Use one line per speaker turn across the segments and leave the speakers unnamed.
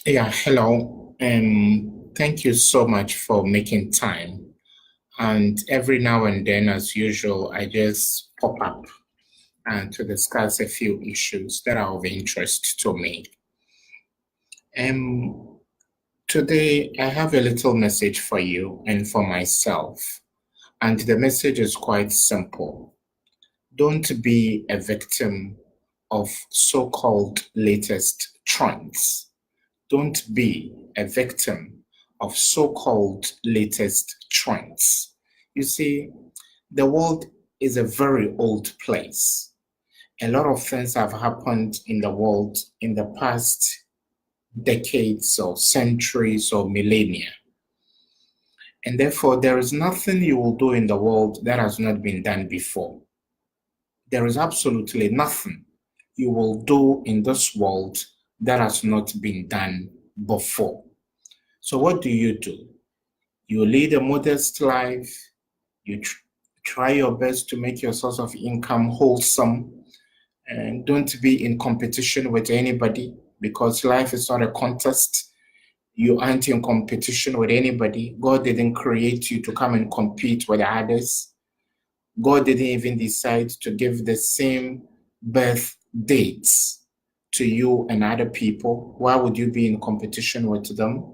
Yeah, hello. Thank you so much for making time. And every now and then, as usual, I just pop up and to discuss a few issues that are of interest to me. Um, Today, I have a little message for you and for myself. And the message is quite simple. Don't be a victim of so-called latest trends. Don't be a victim of so-called latest trends. You see, the world is a very old place. A lot of things have happened in the world in the past decades or centuries or millennia. And therefore, there is nothing you will do in the world that has not been done before. There is absolutely nothing you will do in this world that has not been done before. So, what do? You lead a modest life, you try your best to make your source of income wholesome, and don't be in competition with anybody because life is not a contest. You aren't in competition with anybody. God didn't create you to come and compete with others. God didn't even decide to give the same birth dates to you and other people. Why would you be in competition with them?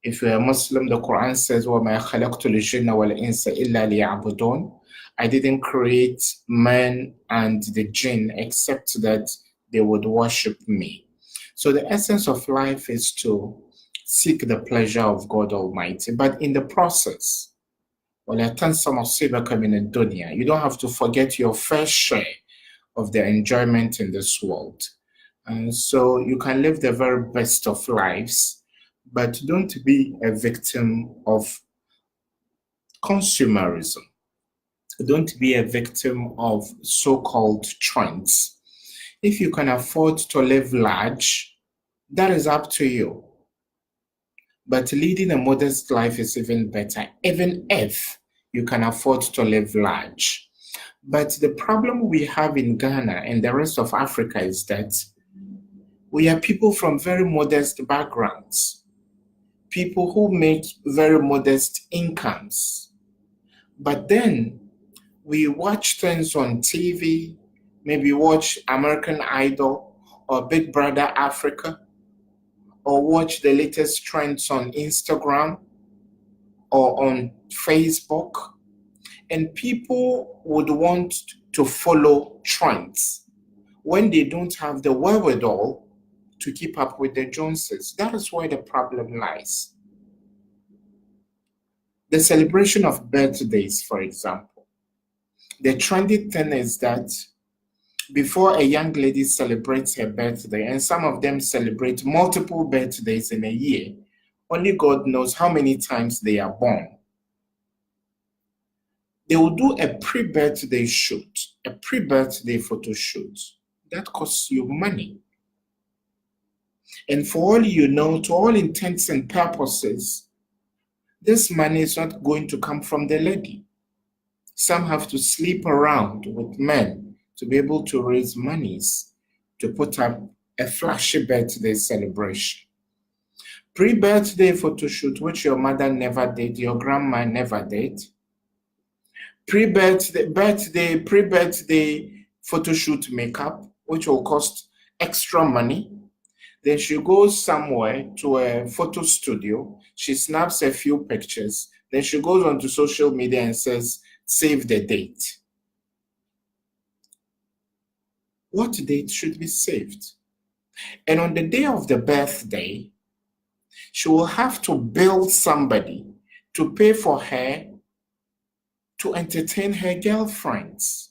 If you're a Muslim, the Quran says, وَمَا خَلَقْتُ الْجِنَّ وَالْإِنسَ إِلَّا لِيَعْبُدُونَ. I didn't create man and the jinn except that they would worship me. So the essence of life is to seek the pleasure of God Almighty. But in the process, وَلَا تَنْسَ نَصِيبَكَ مِنَ الدُّنْيَا. You don't have to forget your fair share of the enjoyment in this world. And so you can live the very best of lives, but don't be a victim of consumerism. Don't be a victim of so-called trends. If you can afford to live large, that is up to you. But leading a modest life is even better, even if you can afford to live large. But the problem we have in Ghana and the rest of Africa is that we are people from very modest backgrounds, people who make very modest incomes. But then we watch things on TV, maybe watch American Idol or Big Brother Africa, or watch the latest trends on Instagram or on Facebook, and people would want to follow trends when they don't have the wherewithal to keep up with the Joneses. That is where the problem lies. The celebration of birthdays, for example. The trendy thing is that before a young lady celebrates her birthday, and some of them celebrate multiple birthdays in a year, only God knows how many times they are born. They will do a pre-birthday shoot, a pre-birthday photo shoot. That costs you money. And for all you know, to all intents and purposes, this money is not going to come from the lady. Some have to sleep around with men to be able to raise monies to put up a flashy birthday celebration. Pre-birthday photo shoot, which your mother never did, your grandma never did. Pre-birthday photo shoot makeup, which will cost extra money. Then she goes somewhere to a photo studio. She snaps a few pictures. Then she goes onto social media and says, save the date. What date should be saved? And on the day of the birthday, she will have to bill somebody to pay for her to entertain her girlfriends.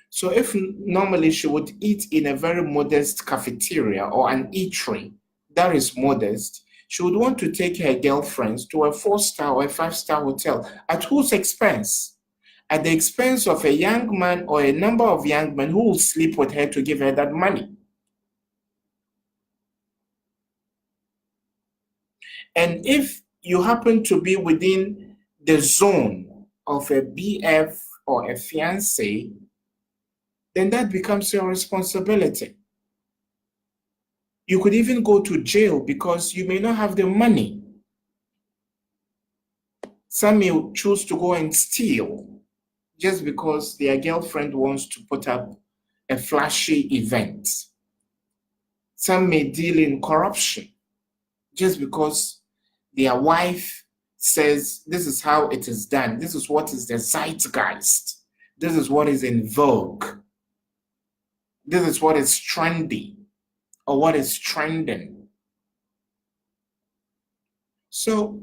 So if normally she would eat in a very modest cafeteria or an eatery that is modest, she would want to take her girlfriends to a 4-star or a 5-star hotel. At whose expense? At the expense of a young man or a number of young men who will sleep with her to give her that money. And if you happen to be within the zone of a BF or a fiancé, then that becomes your responsibility. You could even go to jail because you may not have the money. Some may choose to go and steal just because their girlfriend wants to put up a flashy event. Some may deal in corruption just because their wife says this is how it is done. This is what is the zeitgeist. This is what is in vogue. This is what is trendy or what is trending. So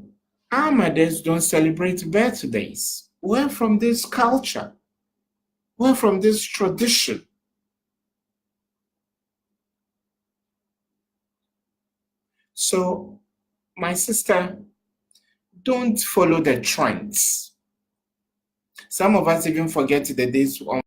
our mothers don't celebrate birthdays. We're from this culture. We're from this tradition. So, my sister, don't follow the trends. Some of us even forget the days on